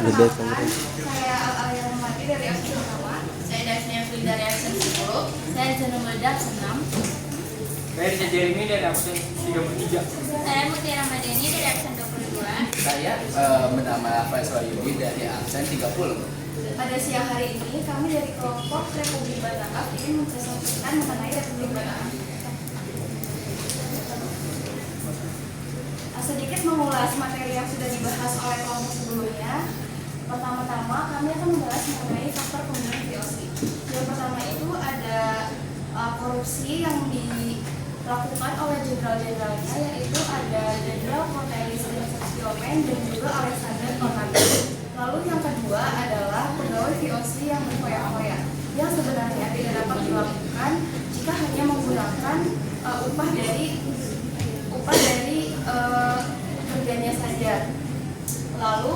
Perkenalkan, saya Al-Alia Mati dari Aksen Utama. Saya Dasnia Fili dari Aksen 10. Saya Zana Meledak 6. Saya Rizal Jeremy dari absen 33. Saya Mutiara Madeni dari Aksen 22. Saya bernama Faisal Yudi dari absen 30. Pada siang hari ini, kami dari kelompok Republik Batak ingin mempresentasikan mengenai Republik Batak. Sedikit mengulas materi yang sudah dibahas oleh kelompok sebelumnya. Pertama-tama, kami akan membahas mengenai faktor pembunuhan VOC. Yang pertama itu ada korupsi yang dilakukan oleh jenderal-jenderalnya, yaitu ada Jenderal Cornelis Setiomen dan juga Alexander Orlando. Lalu yang kedua adalah pegawai VOC yang berfoya-foya, yang sebenarnya tidak dapat dilakukan jika hanya menggunakan upah dari kerjanya saja. Lalu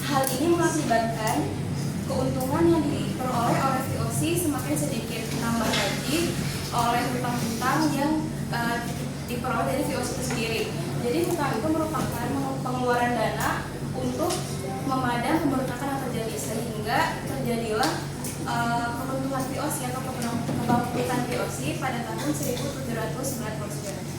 hal ini mengakibatkan keuntungan yang diperoleh oleh VOC semakin sedikit, tambah lagi oleh hutang-hutang yang diperoleh dari VOC itu sendiri. Jadi hutang itu merupakan pengeluaran dana untuk memadam pemberontakan yang terjadi, sehingga terjadilah kebuntuan VOC atau kebangkrutan VOC pada tahun 1799.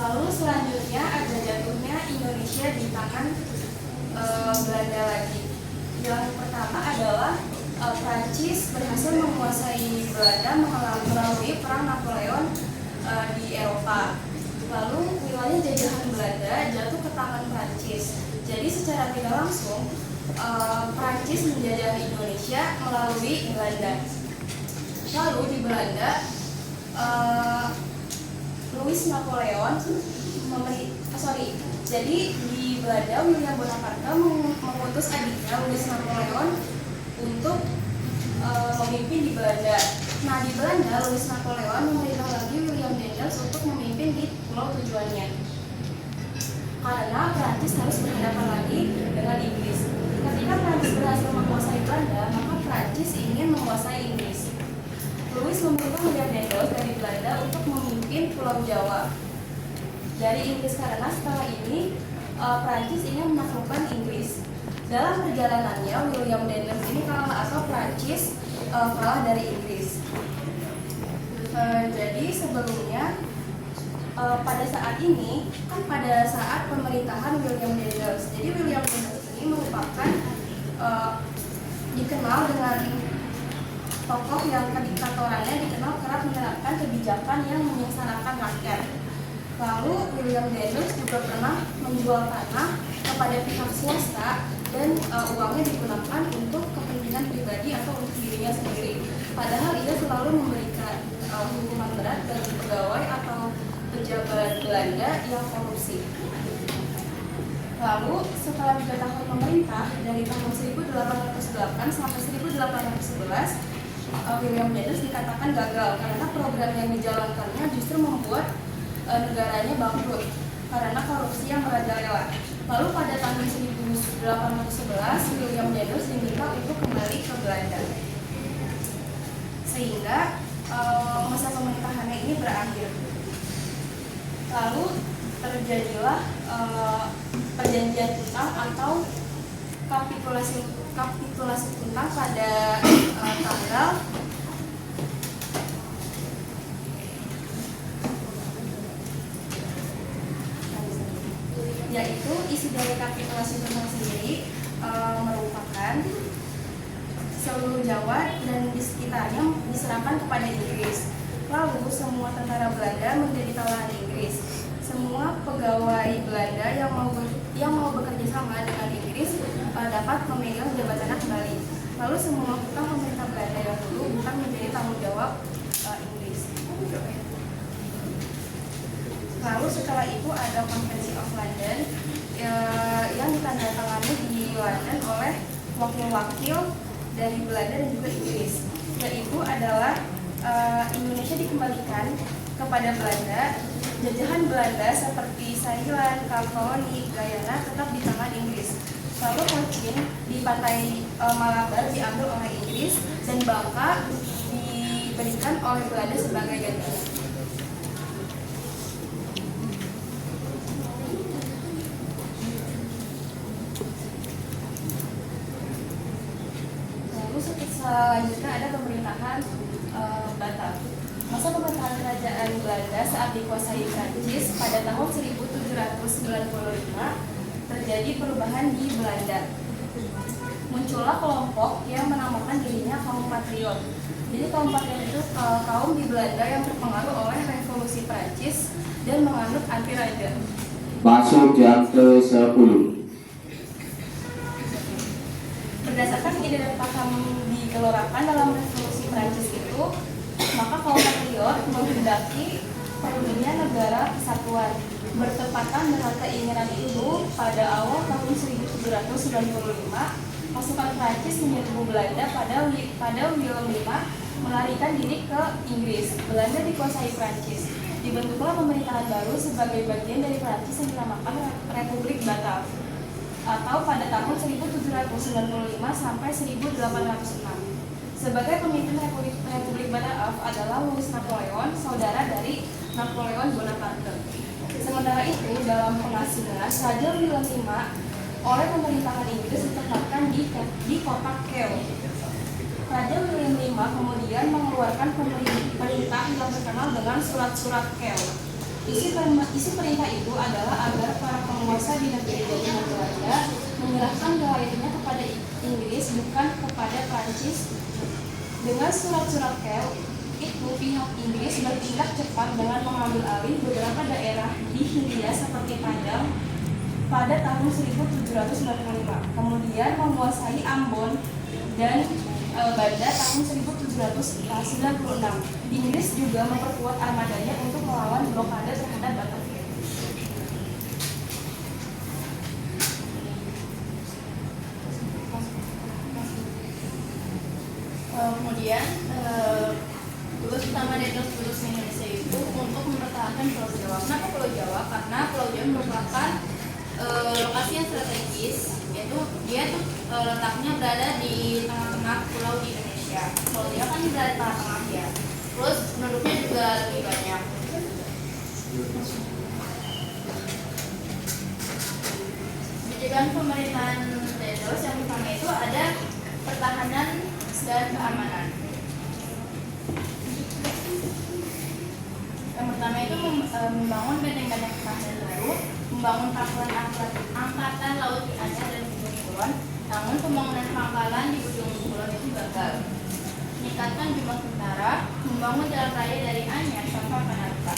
Lalu selanjutnya ada jatuhnya Indonesia di tangan Belanda lagi. Yang pertama adalah Prancis berhasil menguasai Belanda melalui perang Napoleon di Eropa. Lalu wilayah jajahan Belanda jatuh ke tangan Prancis. Jadi secara tidak langsung Prancis menjajah Indonesia melalui Belanda. Lalu di Belanda Louis Napoleon jadi di Belanda William Bonaparte mengutus adiknya Louis Napoleon untuk memimpin di Belanda. Nah, di Belanda Louis Napoleon memerintah lagi William Daniels untuk memimpin di pulau tujuannya. Karena Prancis harus berhadapan lagi dengan Inggris. Ketika Prancis berhasil menguasai Belanda, maka Prancis ingin menguasai Inggris. Louis meminta William Daniels dari Belanda untuk memimpin Pulau Jawa dari Inggris, karena setelah ini Prancis ingin menaklukkan Inggris. Dalam perjalanannya William Daniels ini kalah atau Prancis kalah dari Inggris. Jadi sebelumnya pada saat ini kan pada saat pemerintahan William Daniels. Jadi William Daniels ini merupakan dikenal dengan tokoh yang kediktatorannya dikenal kerap menerapkan kebijakan yang menyengsarakan rakyat. Lalu William Daniels juga pernah menjual tanah kepada pihak swasta dan uangnya digunakan untuk kepentingan pribadi atau untuk dirinya sendiri. Padahal ia selalu memberikan hukuman berat bagi pegawai atau pejabat Belanda yang korupsi. Lalu setelah 3 tahun pemerintah dari tahun 1808 sampai 1811, William Daniels dikatakan gagal karena program yang dijalankannya justru membuat negaranya bangkrut karena korupsi yang merajalela. Lalu pada tahun 1811 William Daniels diminta untuk kembali ke Belanda, sehingga masa pemerintahannya ini berakhir. Lalu terjadilah perjanjian Tuntang atau kapitulasi Tuntang pada tanggal yaitu isi dari kapitulasi Tuntang sendiri merupakan seluruh Jawa dan di sekitarnya diserahkan kepada Inggris. Lalu semua tentara Belanda menjadi tawanan Inggris. Semua pegawai Belanda yang mau bekerja sama dengan Inggris dapat memegang jabatannya kembali. Lalu semua hutang pemerintah Belanda yang dulu bukan menjadi tanggung jawab Inggris. Lalu setelah itu ada Conference of London yang ditandatangani di London oleh wakil-wakil dari Belanda dan juga Inggris. Yaitu adalah Indonesia dikembalikan kepada Belanda. Jajahan Belanda seperti Thailand, Kapoloni, Guyana tetap di tangan Inggris. Lalu Cochin di pantai Malabar diambil oleh Inggris dan Bangka diberikan oleh Belanda sebagai gantinya. selanjutnya ada pemerintahan Batak. Masa pemerintahan kerajaan Belanda saat dikuasai Prancis pada tahun 1795 terjadi perubahan di Belanda. Muncullah kelompok yang menamakan dirinya kaum patriot. Jadi kaum patriot itu kaum di Belanda yang terpengaruh oleh revolusi Prancis dan menganut anti raja. Masuk jam ke-10. Berdasarkan ide dan paham digelorakan dalam revolusi Prancis itu, maka kaum patriot menghendaki terwujudnya negara kesatuan. Bertepatan dengan keinginan itu, pada awal tahun 1795, pasukan Prancis menyerbu Belanda pada William V melarikan diri ke Inggris. Belanda dikuasai Prancis. Dibentuklah pemerintahan baru sebagai bagian dari Prancis yang dinamakan Republik Batak, atau pada tahun 1795 sampai 1806. Sebagai pemimpin Republik Batak adalah Louis Napoleon, saudara dari Napoleon Bonaparte. Sementara itu, dalam pengasingan, Raja William V oleh pemerintahan Inggris ditempatkan di kota Kew. Raja William V kemudian mengeluarkan perintah yang terkenal dengan surat-surat Kew. Isi perintah itu adalah agar para penguasa di negeri jajahan Belanda menyerahkan wilayahnya kepada Inggris, bukan kepada Prancis. Dengan surat-surat Kew itu, pihak Inggris bertindak cepat dengan mengambil alih beberapa daerah di Hindia seperti Padang pada tahun 1795, kemudian menguasai Ambon dan Banda tahun 1796. Inggris juga memperkuat armadanya untuk melawan blokade terhadap Batavia. Kemudian tugas utama dari Tulus Indonesia itu untuk mempertahankan Pulau Jawa. Kenapa Pulau Jawa? Karena Pulau Jawa merupakan lokasi yang strategis, yaitu dia tuh letaknya berada di tengah-tengah pulau di Indonesia. Pulau Jawa kan berada di tengah-tengah ya. Terus penduduknya juga lebih banyak. Kebijakan pemerintahan Daedalus yang pertama itu ada pertahanan dan keamanan. Yang pertama itu membangun benteng-benteng pertahanan baru, membangun pangkalan angkatan laut di Anyar dan Ujung Kulon. Namun pembangunan pangkalan di Ujung Kulon itu gagal. Meningkatkan jumlah tentara, membangun jalan raya dari Anyar sampai Panarta.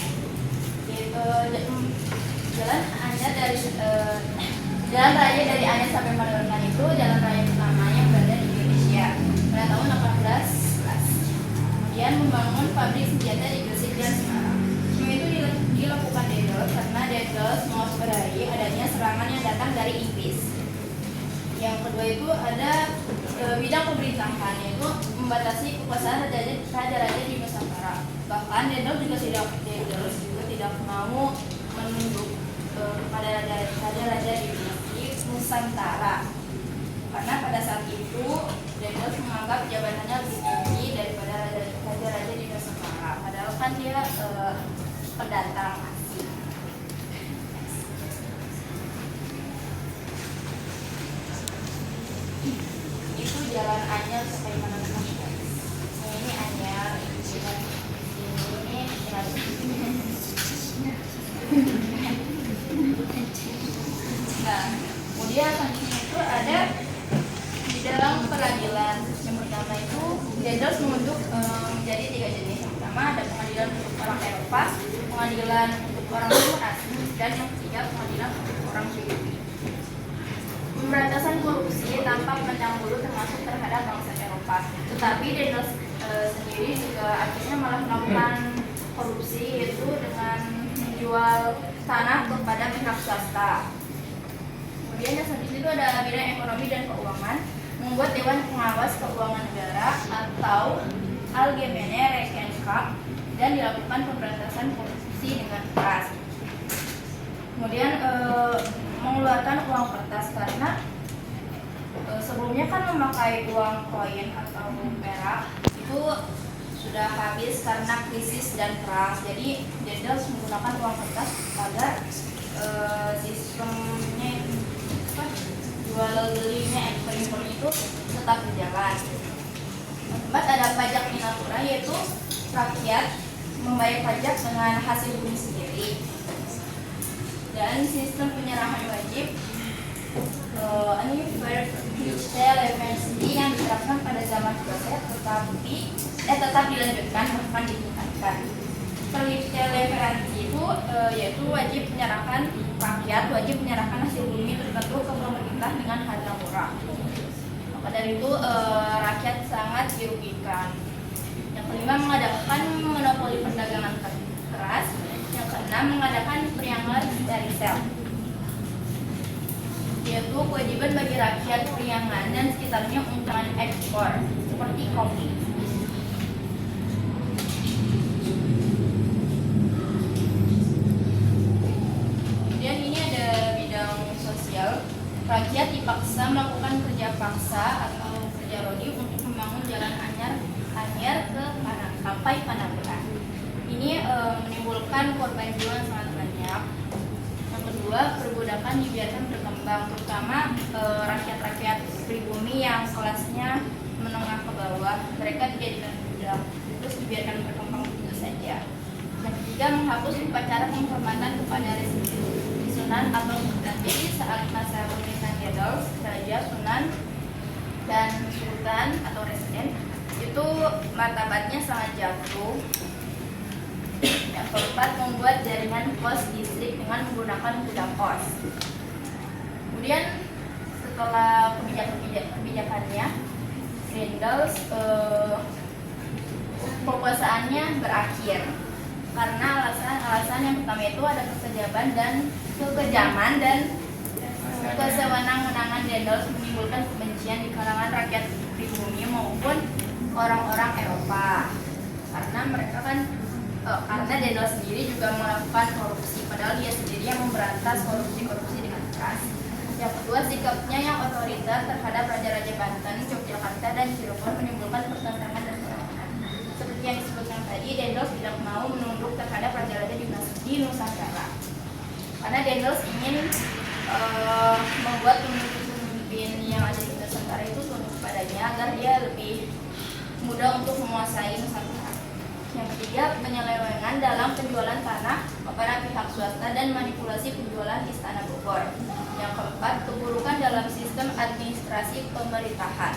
Jalan raya dari Anyar sampai Panarta itu jalan raya pertama yang berada di Indonesia pada tahun 1811. Kemudian membangun pabrik senjata di Gresik dan Semarang. Semua itu dilakukan Daedalus karena Daedalus mewaspadai adanya serangan yang datang dari Inggris. Yang kedua itu ada bidang pemerintahan, yaitu membatasi kekuasaan raja-raja di Nusantara. Bahkan Daedalus juga tidak mau menunduk kepada raja-raja di Nusantara, karena pada saat itu Daedalus menganggap jabatannya lebih tinggi daripada raja-raja di Nusantara. Padahal kan dia pendatang asing. Itu jalan Anyar sampai mana guys? Ini Anyar, ini Nah, kemudian selanjutnya itu ada di dalam peradilan. Yang pertama itu Daedalus membentuk menjadi 3 jenis. Yang pertama ada pengadilan untuk orang Eropa, pengadilan untuk orang timur asing, dan yang ketiga pengadilan untuk orang pribumi. Pemberantasan korupsi tanpa pandang bulu termasuk terhadap bangsa Eropa. Tetapi Daedalus sendiri juga akhirnya malah melakukan korupsi, yaitu dengan menjual tanah kepada pihak swasta. Kemudian yang selanjutnya itu ada bidang ekonomi dan keuangan, membuat Dewan Pengawas Keuangan Negara atau Algemene Rekenskap dan dilakukan pemberantasan korupsi dengan keras. Kemudian mengeluarkan uang kertas karena sebelumnya kan memakai uang koin atau perak itu sudah habis karena krisis dan perang. Jadi Daedalus menggunakan uang kertas agar sistemnya jual belinya ekspor impor itu tetap berjalan. Keempat, ada pajak minatura, yaitu rakyat membayar pajak dengan hasil bumi sendiri. Dan sistem penyerahan wajib yang diterapkan pada zaman Joseph tetap dilanjutkan bahkan ditingkatkan. Leveransi itu yaitu wajib menyerahkan rakyat wajib menyerahkan hasil bumi tertentu ke pemerintah dengan harga murah. Maka dari itu rakyat sangat dirugikan. Yang kelima, mengadakan monopoli perdagangan keras. Yang keenam, mengadakan periangan dari sel, yaitu kewajiban bagi rakyat periangan dan sekitarnya untuk ekspor seperti kopi. Kemudian ini ada bidang sosial. Rakyat dipaksa melakukan kerja paksa atau kerja rodi untuk membangun jalan anyar ke sampai Panambang. Ini menimbulkan korban jiwa yang sangat banyak. Yang kedua, perbudakan dibiarkan berkembang, terutama rakyat-rakyat pribumi yang kelasnya menengah ke bawah. Mereka dijadikan budak, terus dibiarkan berkembang begitu saja. Yang ketiga, menghapus upacara penghormatan kepada Sunan atau Sultan. Jadi saat masa pemerintahan Adolf, Raja, Sunan, dan Sultan atau Residen itu martabatnya sangat jatuh. Yang keempat, membuat jaringan pos distrik dengan menggunakan kuda pos. Kemudian setelah kebijakannya, Grendels kekuasaannya berakhir karena alasan yang pertama itu ada kekejaman dan kesewenang-wenangan Grendels menimbulkan kebencian di kalangan rakyat pribumi maupun orang-orang Eropa, karena mereka karena Grendels sendiri juga melakukan korupsi, padahal dia sendiri yang memberantas korupsi dengan keras. Yang kedua, sikapnya yang otoriter terhadap raja-raja Banten, Yogyakarta, dan Cirebon menimbulkan pertentangan dan perlawanan. Seperti yang disebutkan tadi, Grendels tidak mau menunduk terhadap raja-raja di Nusantara, karena Grendels ingin membuat pemimpin yang ada di Nusantara itu tunduk padanya agar dia lebih mudah untuk menguasai Nusantara. Yang ketiga, penyelewengan dalam penjualan tanah kepada pihak swasta dan manipulasi penjualan Istana Bogor. Yang keempat, keburukan dalam sistem administrasi pemerintahan.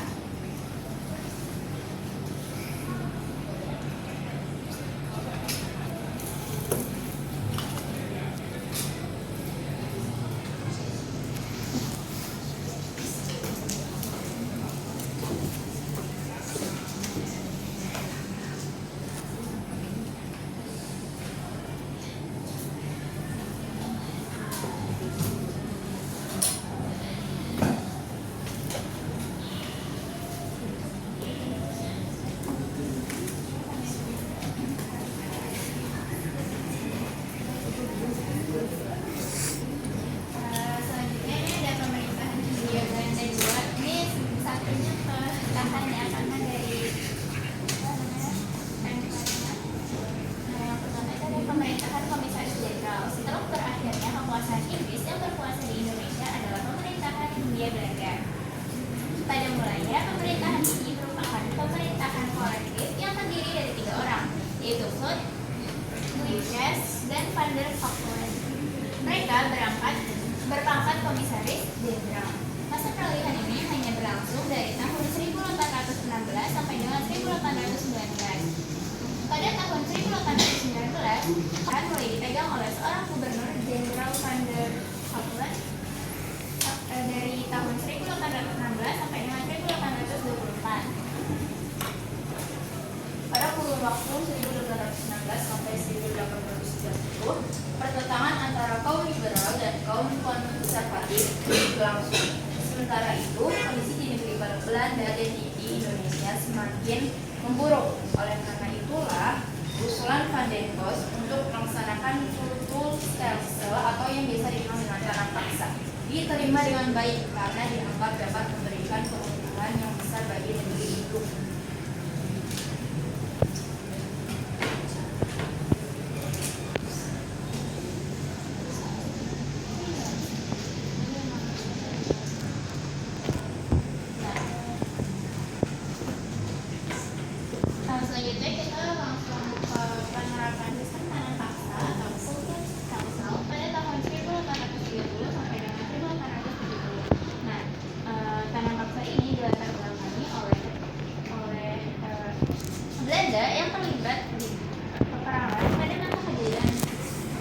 Pada mulanya, pemerintahan ini merupakan pemerintahan kolektif yang terdiri dari 3 orang, yaitu Soet, Muisjes, dan Van der Valken. Mereka berpangkat komisaris jenderal. Masa peralihan ini hanya berlangsung dari tahun 1816 sampai dengan 1819. Pada tahun 1819, peran mulai dipegang oleh seorang gubernur, Jenderal Van der Valken, dari tahun 1816 sampai dengan 1824. Pada kurun waktu 1816 sampai 1830, pertentangan antara kaum liberal dan kaum konservatif berlangsung. Sementara itu, kondisi di negeri Belanda dan di Indonesia semakin memburuk. Oleh karena itulah, usulan Van den Bosch untuk melaksanakan Volksstelsel atau yang biasa dikenal dengan tanah paksa diterima dengan baik karena dianggap dapat memberikan keuntungan yang besar bagi negeri itu. Belanda yang terlibat di peperangan pada masa kejadian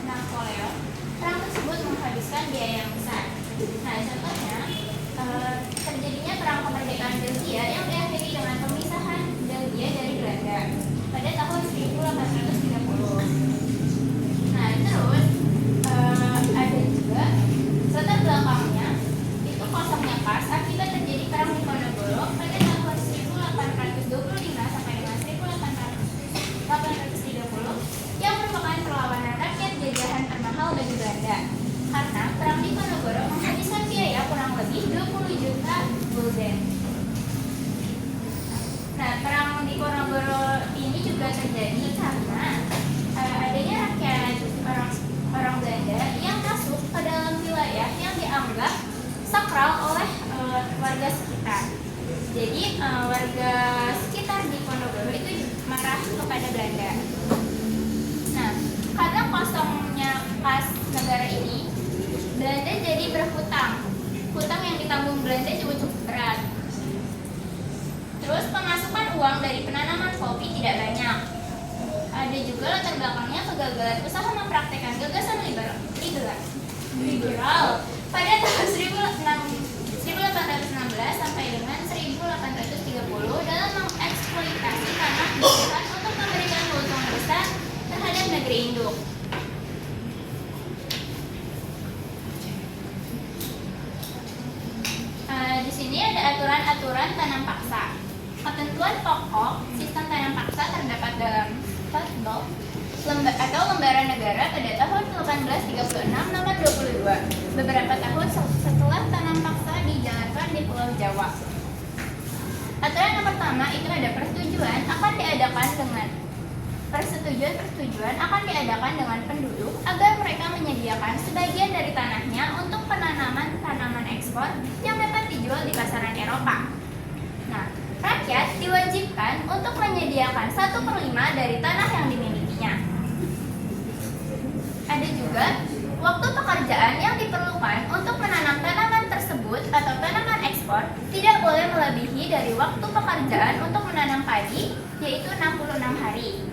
Napoleon. Perang tersebut menghabiskan biaya yang besar. Nah, contohnya terjadinya perang kemerdekaan Belgia yang diakhiri dengan pemisahan Belgia dari Belanda pada tahun 1830. Nah, terus ada juga latar belakangnya itu kosongnya kas akibat terjadi perang Diponegoro pada tahun 1825 sampai dengan 1830 yang merupakan perlawanan rakyat jajahan termahal bagi Belanda karena perang Diponegoro menghabiskan biaya kurang lebih 20 juta gulden. Nah, perang Diponegoro ini juga terjadi karena adanya rakyat orang Belanda yang masuk ke dalam wilayah yang dianggap sakral oleh warga sekitar. Jadi warga sekitar Diponegoro itu marah kepada Belanda. Nah, karena kosongnya kas negara ini, Belanda jadi berhutang. Hutang yang ditanggung Belanda cukup berat. Terus pemasukan uang dari penanaman kopi tidak banyak. Ada juga latar belakangnya kegagalan usaha mempraktekkan gagasan liberal pada tahun 1816 sampai dengan 1830 dalam mengeksploitasi tanah besar untuk memberikan keuntungan besar terhadap negeri induk. Di sini ada aturan-aturan tanam paksa. Ketentuan pokok sistem tanam paksa terdapat dalam lembaran negara pada tahun 1836 nomor 22. Beberapa tahun setelah tanam paksa dijalankan di Pulau Jawa. Aturan yang pertama itu ada persetujuan akan diadakan dengan penduduk agar mereka menyediakan sebagian dari tanahnya untuk penanaman tanaman ekspor yang dapat dijual di pasaran Eropa. Nah, rakyat diwajibkan untuk menyediakan 1/5 dari tanah yang dimilikinya. Ada juga waktu pekerjaan yang diperlukan untuk menanam tanaman tersebut atau tanaman ekspor tidak boleh melebihi dari waktu pekerjaan untuk menanam padi, yaitu 66 hari.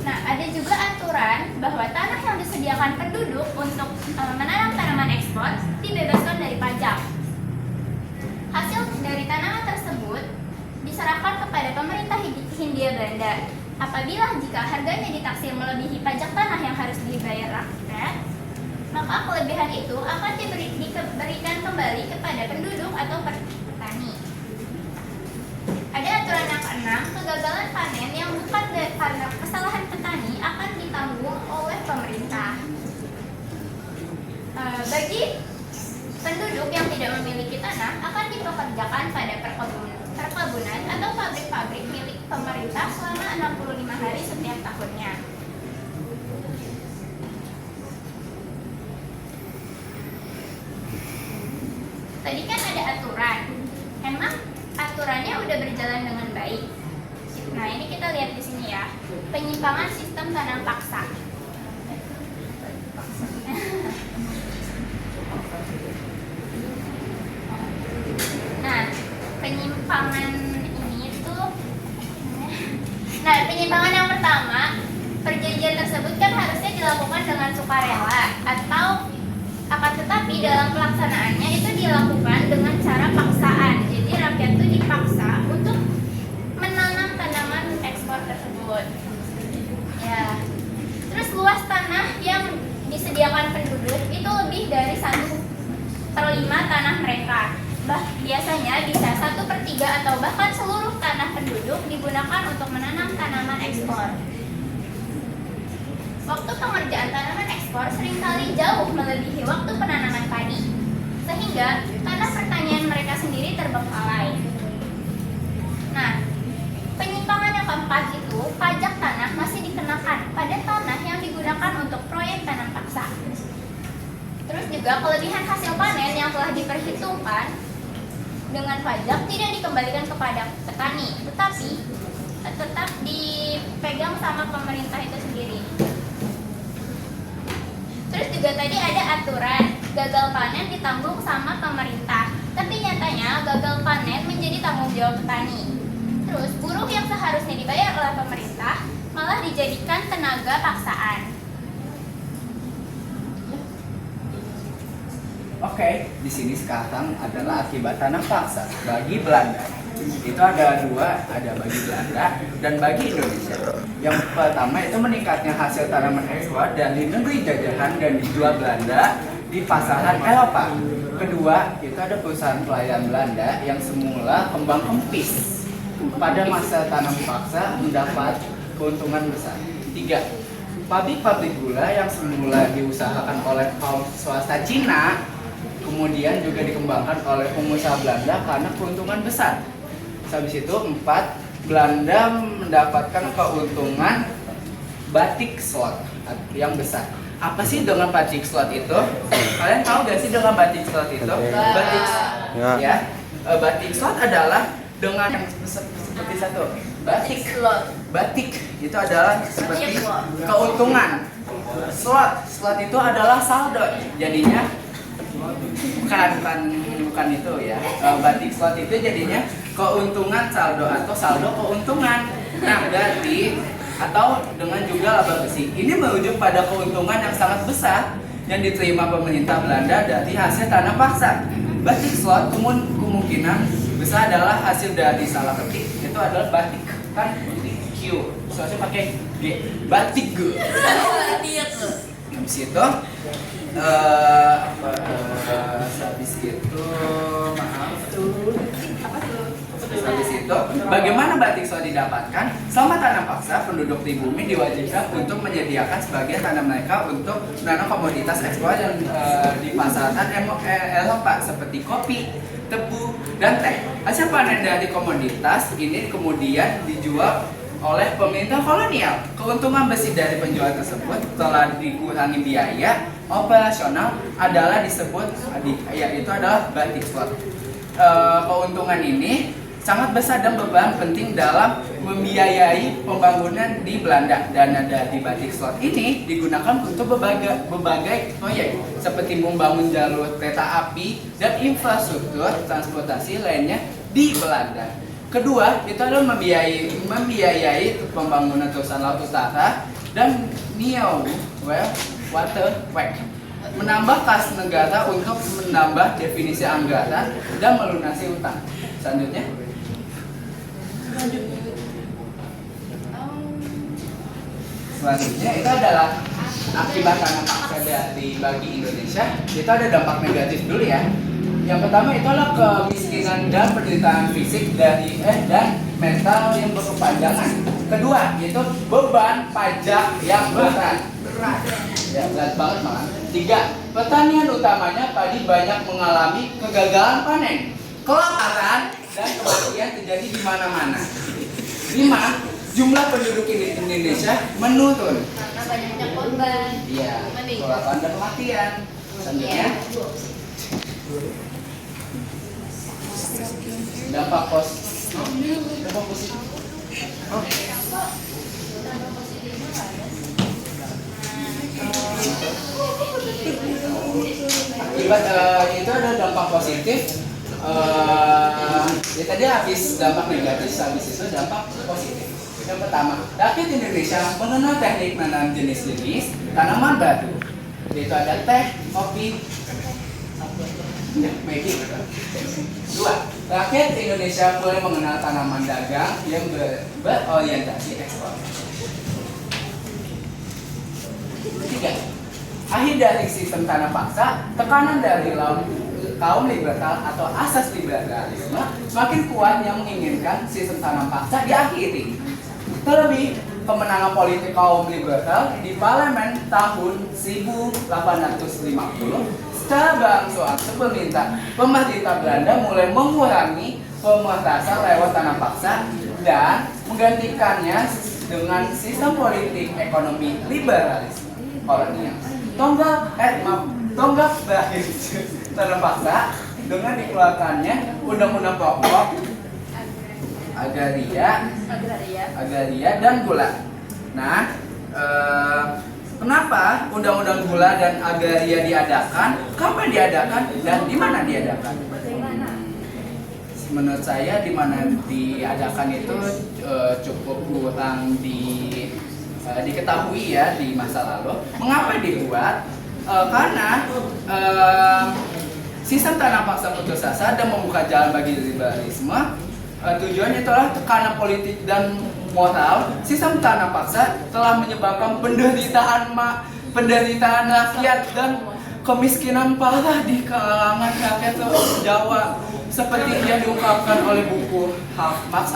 Nah, ada juga aturan bahwa tanah yang disediakan penduduk untuk menanam tanaman ekspor dibebaskan dari pajak. Hasil dari tanaman tersebut diserahkan kepada pemerintah Hindia Belanda. Apabila jika harganya ditaksir melebihi pajak tanah yang harus dibayar rakyat, maka kelebihan itu akan diberikan kembali kepada penduduk atau petani. Ada aturan yang keenam, kegagalan panen yang bukan karena kesalahan petani akan ditanggung oleh pemerintah. Bagi penduduk yang tidak memiliki tanah akan dipekerjakan pada perkebunan atau pabrik-pabrik milik pemerintah selama 65 hari setiap tahunnya. Tadi kan ada aturan. Emang aturannya udah berjalan dengan baik? Nah, ini kita lihat di sini ya. Penyimpangan sistem tanam paksa. Nah, penyimpangan yang pertama, perjanjian tersebut kan harusnya dilakukan dengan sukarela atau akan tetapi dalam pelaksanaannya itu dilakukan dengan cara paksaan. Jadi rakyat itu dipaksa untuk menanam tanaman ekspor tersebut. Ya. Terus luas tanah yang disediakan penduduk itu lebih dari 1/5 tanah mereka. Biasanya bisa 1/3 atau bahkan seluruh tanah penduduk digunakan untuk menanam tanaman ekspor. Waktu pengerjaan tanaman ekspor seringkali jauh melebihi waktu penanaman padi, sehingga tanah pertanian mereka sendiri terbengkalai. Nah, penyimpangan yang keempat itu pajak tanah masih dikenakan pada tanah yang digunakan untuk proyek tanam paksa. Terus juga kelebihan hasil panen yang telah diperhitungkan dengan pajak tidak dikembalikan kepada petani, tetapi tetap dipegang sama pemerintah itu sendiri. Terus juga tadi ada aturan gagal panen ditanggung sama pemerintah, tapi nyatanya gagal panen menjadi tanggung jawab petani. Terus, buruh yang seharusnya dibayar oleh pemerintah malah dijadikan tenaga paksaan. Oke, di sini sekarang adalah akibat tanam paksa bagi Belanda. Itu ada dua, ada bagi Belanda dan bagi Indonesia. Yang pertama itu meningkatnya hasil tanaman ekspor dari negeri jajahan dan dijual Belanda di pasaran Eropa. Kedua, itu ada perusahaan pelayan Belanda yang semula kembang kempis. Pada masa tanam paksa mendapat keuntungan besar. Tiga, pabrik-pabrik gula yang semula diusahakan oleh kaum swasta Cina kemudian juga dikembangkan oleh pengusaha Belanda karena keuntungan besar. Habis itu 4, Belanda mendapatkan keuntungan batik slot yang besar. Apa sih dengan batik slot itu? Kalian tahu gak sih dengan batik slot itu? Batik ya. Batik slot adalah dengan yang seperti satu. Batik slot. Batik itu adalah seperti keuntungan. Slot itu adalah saldo. Jadinya bukan itu ya. Batik slot itu jadinya keuntungan saldo atau saldo keuntungan. Nah, berarti atau dengan juga laba besi. Ini merujuk pada keuntungan yang sangat besar yang diterima pemerintah Belanda dari hasil tanam paksa. Batik slot kemungkinan besar adalah hasil dari salah ketik. Itu adalah batik kan Q. Soalnya pakai G. Batik G. Habis itu habis itu maaf tuh. Habis itu, bagaimana batik slot didapatkan? Selama tanam paksa, penduduk di bumi diwajibkan untuk menyediakan sebagian tanah mereka untuk menanam komoditas ekspor yang dipasarkan Eropa seperti kopi, tebu, dan teh. Hasil panen dari komoditas ini kemudian dijual oleh pemerintah kolonial. Keuntungan besi dari penjualan tersebut telah dikurangi biaya operasional adalah disebut yaitu adalah batik slot. Keuntungan ini sangat besar dan berperan penting dalam membiayai pembangunan di Belanda. Dana dari batik slot ini digunakan untuk berbagai proyek seperti membangun jalur kereta api dan infrastruktur transportasi lainnya di Belanda. Kedua, itu adalah membiayai pembangunan terusan laut utara dan New Waterway, menambah kas negara untuk menambah definisi anggaran dan melunasi utang. Selanjutnya itu adalah akibat tanam paksa dari bagi Indonesia. Itu ada dampak negatif dulu ya. Yang pertama itu adalah kemiskinan dan penderitaan fisik dan mental yang berkepanjangan. Kedua itu beban pajak yang berat. Ya, berat banget malah. 3, pertanian utamanya padi banyak mengalami kegagalan panen, kelaparan dan kematian terjadi di mana-mana. 5, jumlah penduduk Indonesia menurun Karena banyaknya korban. iya, kelaparan dan kematian. Selanjutnya dampak positif. Akibat itu ada dampak positif. Ya tadi habis dampak negatif, habis itu dampak positif. Yang pertama, rakyat Indonesia mengenal teknik menanam jenis-jenis tanaman baru. Yaitu ada teh, kopi, Maggi. 2, rakyat Indonesia mulai mengenal tanaman dagang yang berorientasi ekspor. 3, akhir dari sistem tanam paksa, tekanan dari kaum liberal atau asas liberalisme semakin kuat yang menginginkan sistem tanam paksa diakhiri. Terlebih, kemenangan politik kaum liberal di parlemen tahun 1850 secara berangsur-angsur pemerintah Belanda mulai mengurangi pemerasan lewat tanam paksa dan menggantikannya dengan sistem politik ekonomi liberalis kolonial. Tonggak berakhir tanam paksa dengan dikeluarkannya Undang-Undang Pokok Agraria dan Gula. Nah, kenapa Undang-Undang Gula dan Agraria diadakan? Kapan diadakan dan di mana diadakan? menurut saya di mana diadakan itu cukup kurang diketahui ya di masa lalu. Mengapa dibuat? Karena sistem tanah paksa putus asa dan membuka jalan bagi liberalisme. Tujuannya itulah karena politik dan moral, sistem tanah paksa telah menyebabkan penderitaan rakyat dan kemiskinan parah di kalangan rakyat Jawa, seperti yang diungkapkan oleh buku Marx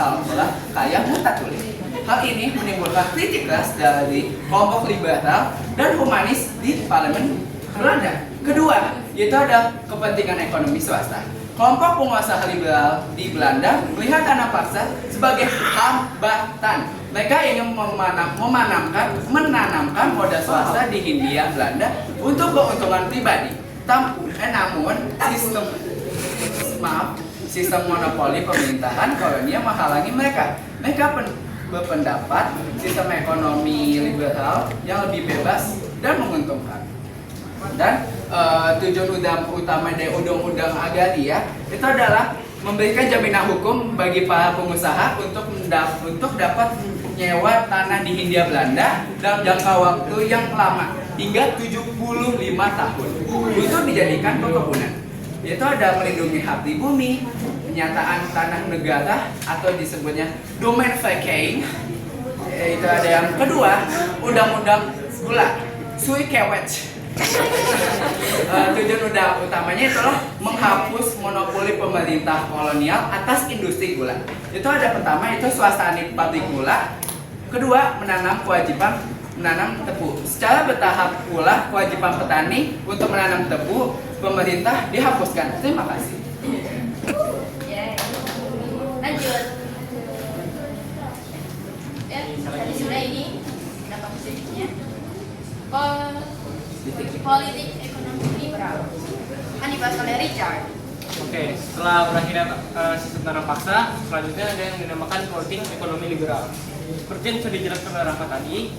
Kaya Mutatuli. Hal ini menimbulkan kritik keras dari kelompok liberal dan humanis di parlemen Belanda. Kedua, yaitu ada kepentingan ekonomi swasta. Kelompok penguasa liberal di Belanda melihat tanah paksa sebagai hambatan. Mereka ingin menanamkan modal swasta di Hindia Belanda untuk keuntungan pribadi. Namun sistem monopoli pemerintahan kolonial menghalangi mereka. Mereka berpendapat sistem ekonomi liberal yang lebih bebas dan menguntungkan. Dan tujuan utama dari undang-undang agraria itu adalah memberikan jaminan hukum bagi para pengusaha untuk dapat menyewa tanah di Hindia Belanda dalam jangka waktu yang lama hingga 75 tahun untuk dijadikan perkebunan. Itu ada melindungi hak di bumi, penyataan tanah negara atau disebutnya domain vacant. Itu ada yang kedua, undang-undang gula, Sui Kewet. Tujuan utamanya itulah menghapus monopoli pemerintah kolonial atas industri gula. Itu ada pertama itu swastani pabrik gula. Kedua, kewajiban menanam tebu. Secara bertahap pula kewajiban petani untuk menanam tebu pemerintah dihapuskan. Terima kasih. Lanjut. Ya, tadi sudah ini. Berapa positifnya? Politik ekonomi liberal kan dibahas oleh Richard. Oke, setelah berakhirnya sistem tanah paksa, selanjutnya ada yang dinamakan politik ekonomi liberal. Seperti yang sudah dijelaskan oleh Rahmat tadi,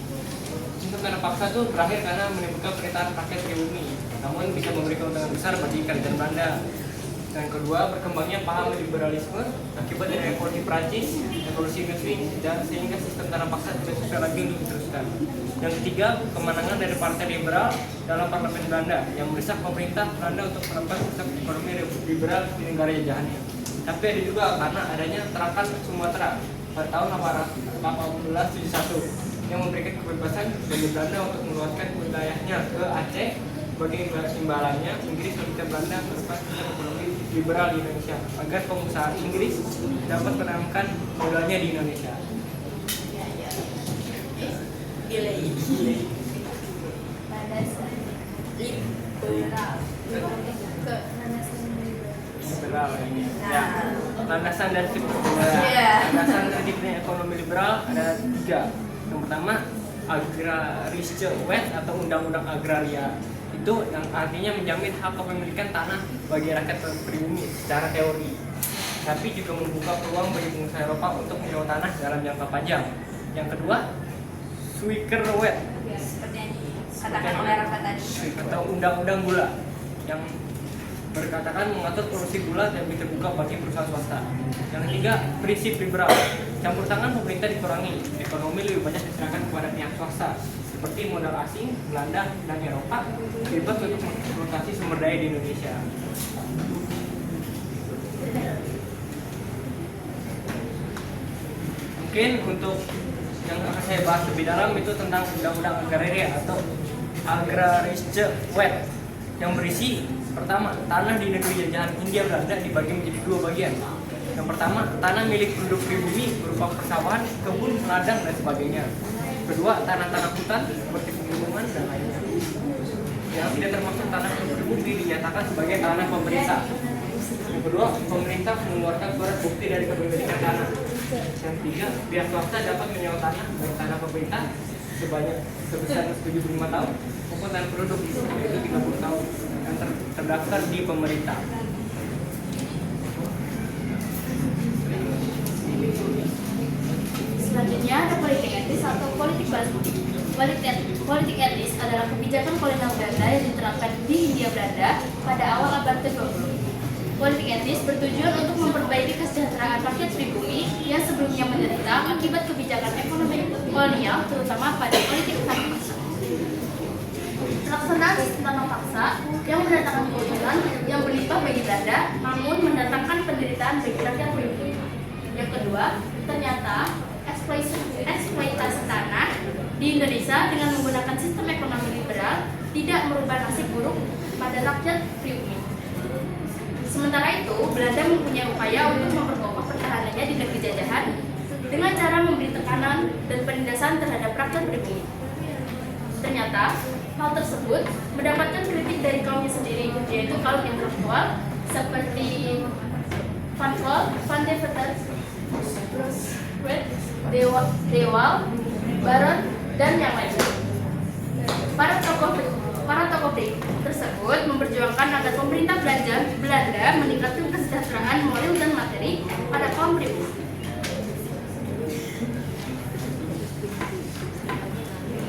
sistem tanah paksa itu berakhir karena menimbulkan penderitaan rakyat pribumi, namun bisa memberi keuntungan besar bagi kerajaan Belanda. Dan kedua, berkembangnya paham liberalisme akibat dari revolusi Prancis, revolusi industri, dan sehingga sistem tanah paksa tidak susah lagi untuk diteruskan. Yang ketiga, kemenangan dari Partai Liberal dalam parlemen Belanda yang mendesak pemerintah Belanda untuk menerapkan sistem ekonomi liberal di negara jajahannya. Tapi ada juga karena adanya Terakat Sumatera pada tahun 1871 yang memberikan kebebasan bagi Belanda untuk meluaskan wilayahnya ke Aceh. Bagi imbalannya, Inggris meminta Belanda menerapkan sistem ekonomi liberal di Indonesia agar pengusaha Inggris dapat menanamkan modalnya di Indonesia. Liberal ini. Ya. Landasan dan tipe landasan dan tipe ekonomi liberal ada 3. Yang pertama, agrarische wet atau undang-undang agraria. Itu yang artinya menjamin hak kepemilikan tanah bagi rakyat pribumi secara teori, tapi juga membuka peluang bagi pengusaha Eropa untuk menyewa tanah dalam jangka panjang. Yang kedua, Suikerwet, Seperti yang dikatakan oleh Rafa tadi. atau undang-undang gula yang berkatakan mengatur produksi gula dan terbuka bagi perusahaan swasta. Yang ketiga, prinsip liberal, campur tangan pemerintah dikurangi, ekonomi lebih banyak diserahkan kepada pihak swasta seperti modal asing, Belanda, dan Eropa terlibat untuk mengeksploitasi sumber daya di Indonesia. Mungkin untuk yang akan saya bahas lebih dalam itu tentang undang-undang agraria atau agrarische wet yang berisi pertama, tanah di negeri jajahan Hindia Belanda dibagi menjadi 2 bagian. Yang pertama, tanah milik penduduk pribumi berupa persawahan, kebun, ladang, dan sebagainya. Kedua, tanah-tanah hutan seperti pegunungan dan lainnya. Yang tidak termasuk tanah pribumi dinyatakan sebagai tanah pemerintah. Yang kedua, pemerintah mengeluarkan surat bukti dari kepemilikan tanah. Yang ketiga, pihak swasta dapat menyewa tanah dari tanah pemerintah sebesar 75 tahun maupun tanah penduduk yaitu 30 tahun yang terdaftar di pemerintah. Selanjutnya ada politik etis atau politik balas budi. Politik etis adalah kebijakan kolonial Belanda yang diterapkan di Hindia Belanda pada awal abad ke-20. Politik etis bertujuan untuk memperbaiki kesejahteraan rakyat pribumi yang sebelumnya menderita akibat kebijakan ekonomi kolonial, terutama pada politik praktis. Pelaksanaan sistem tanam paksa yang mendatangkan keuntungan yang berlimpah bagi Belanda, namun mendatangkan penderitaan bagi rakyat pribumi. Yang kedua, ternyata eksploitasi tanah di Indonesia dengan menggunakan sistem ekonomi liberal tidak merubah nasib buruk pada rakyat pribumi. Sementara itu, Belanda mempunyai upaya untuk memperkokoh pertahanannya di negeri jajahan dengan cara memberi tekanan dan penindasan terhadap rakyat pribumi. Ternyata, hal tersebut mendapatkan kritik dari kaumnya sendiri, yaitu kaum intelektual seperti Van Col, Van der Vetter, Dewal, Baron, dan yang lainnya. Para tokoh tersebut memperjuangkan agar pemerintah Belanda meningkatkan kesejahteraan moral dan materi pada kaum pribumi.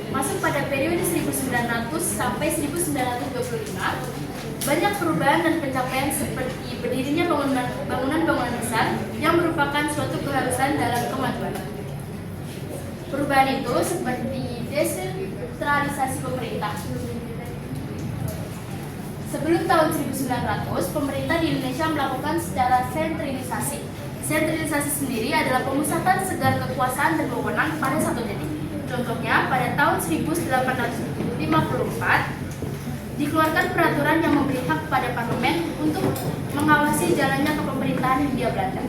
Masuk pada periode 1900 sampai 1925, banyak perubahan dan pencapaian seperti berdirinya bangunan-bangunan besar yang merupakan suatu keharusan dalam kemajuan. Perubahan itu seperti desentralisasi pemerintah. Sebelum tahun 1900, pemerintah di Indonesia melakukan secara sentralisasi. Sentralisasi sendiri adalah pemusatan segala kekuasaan dan wewenang pada satu titik. Contohnya, pada tahun 1854 dikeluarkan peraturan yang memberi hak pada parlemen untuk mengawasi jalannya kepemerintahan Hindia Belanda.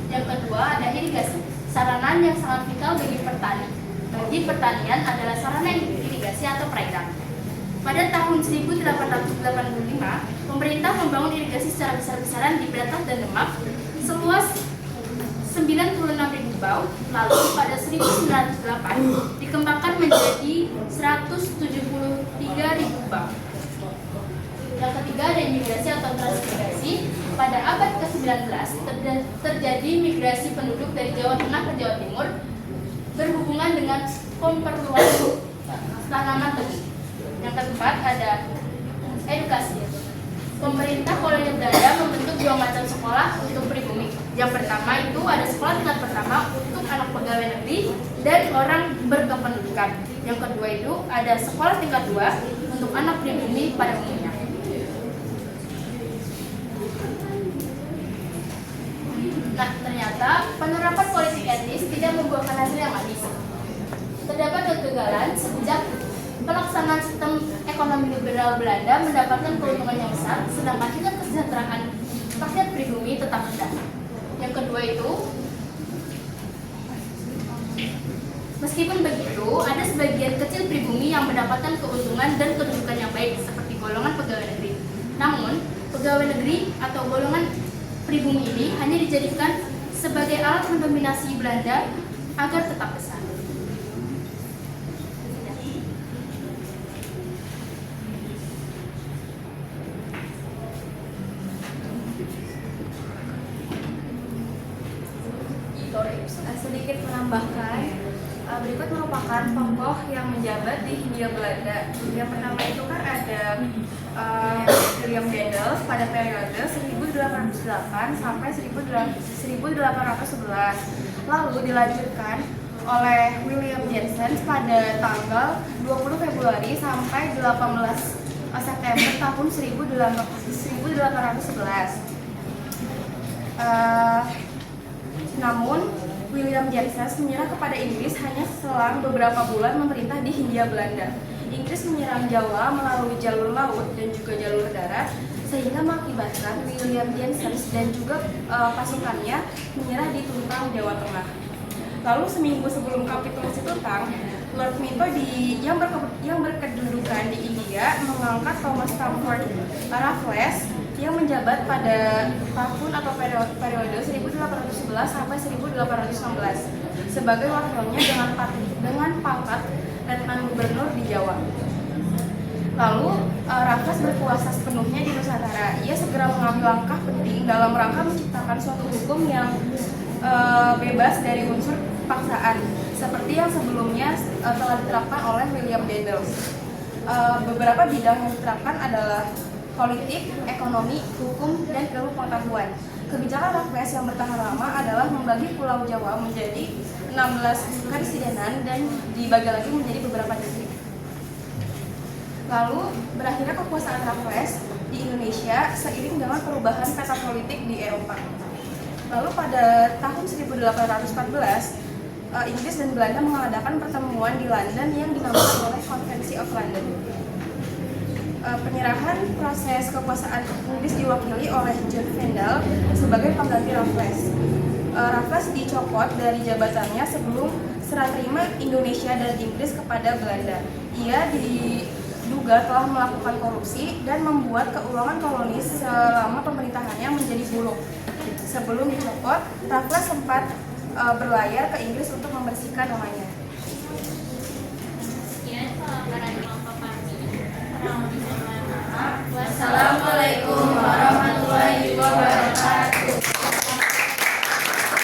Yang kedua, ada irigasi, sarana yang sangat vital bagi petani. Bagi pertanian adalah sarana irigasi atau perairan. Pada tahun 1885, pemerintah membangun irigasi secara besar-besaran di Batak dan Demak seluas 96.000 bau. Lalu pada 1908 dikembangkan menjadi 173.000 bau. Yang ketiga ada imigrasi atau transmigrasi. Pada abad ke-19 terjadi migrasi penduduk dari Jawa Tengah ke Jawa Timur berhubungan dengan pemperluasan tanaman tebu. Yang keempat ada edukasi. Pemerintah kolonial Belanda membentuk dua macam sekolah untuk pribumi. Yang pertama itu ada sekolah tingkat pertama untuk anak pegawai negeri dan orang berkependudukan. Yang kedua itu ada sekolah tingkat 2 untuk anak pribumi pada umumnya. Nah, ternyata penerapan politik etis tidak membuahkan hasil yang manis. Terdapat kegagalan sejak pelaksanaan sistem ekonomi liberal Belanda mendapatkan keuntungan yang besar, sedangkan tingkat kesejahteraan rakyat pribumi tetap rendah. Yang kedua itu, meskipun begitu, ada sebagian kecil pribumi yang mendapatkan keuntungan dan kedudukan yang baik, seperti golongan pegawai negeri. Namun, pegawai negeri atau golongan pribumi ini hanya dijadikan sebagai alat mendominasi Belanda agar tetap besar. Sedikit menambahkan, berikut merupakan tokoh yang menjabat di Hindia Belanda. Yang pertama itu kan ada William Daendels pada periode 1808 sampai 1811. Lalu dilanjutkan oleh William Jensen pada tanggal 20 Februari sampai 18 September tahun 1811. Namun William Jensen menyerah kepada Inggris hanya selang beberapa bulan memerintah di Hindia Belanda. Inggris menyerang Jawa melalui jalur laut dan juga jalur darat, sehingga mengakibatkan William Jensen dan juga pasukannya menyerah di Tuntang, Jawa Tengah. Lalu seminggu sebelum kapitulasi Tuntang, Lord Minto yang berkedudukan di India mengangkat Thomas Stamford Raffles yang menjabat pada tahun atau periode 1811 sampai 1816 sebagai wakilnya dengan pangkat Letnan Gubernur di Jawa. Lalu Raffles berkuasa sepenuhnya di Nusantara. Ia segera mengambil langkah penting dalam rangka menciptakan suatu hukum yang bebas dari unsur paksaan, seperti yang sebelumnya telah diterapkan oleh William Daendels. Beberapa bidang yang diterapkan adalah politik, ekonomi, hukum, dan ilmu pengetahuan. Kebijakan Raffles yang bertahan lama adalah membagi Pulau Jawa menjadi 16 karesidenan dan dibagi lagi menjadi beberapa distrik. Lalu berakhirnya kekuasaan Raffles di Indonesia seiring dengan perubahan peta politik di Eropa. Lalu pada tahun 1814, Inggris dan Belanda mengadakan pertemuan di London yang dinamakan oleh Convention of London. Penyerahan proses kekuasaan Inggris diwakili oleh John Vendel sebagai pengganti Raffles. Raffles dicopot dari jabatannya sebelum serah terima Indonesia dan Inggris kepada Belanda. Ia diduga telah melakukan korupsi dan membuat keuangan kolonis selama pemerintahannya menjadi buruk. Sebelum dicopot, Raffles sempat berlayar ke Inggris untuk membersihkan namanya.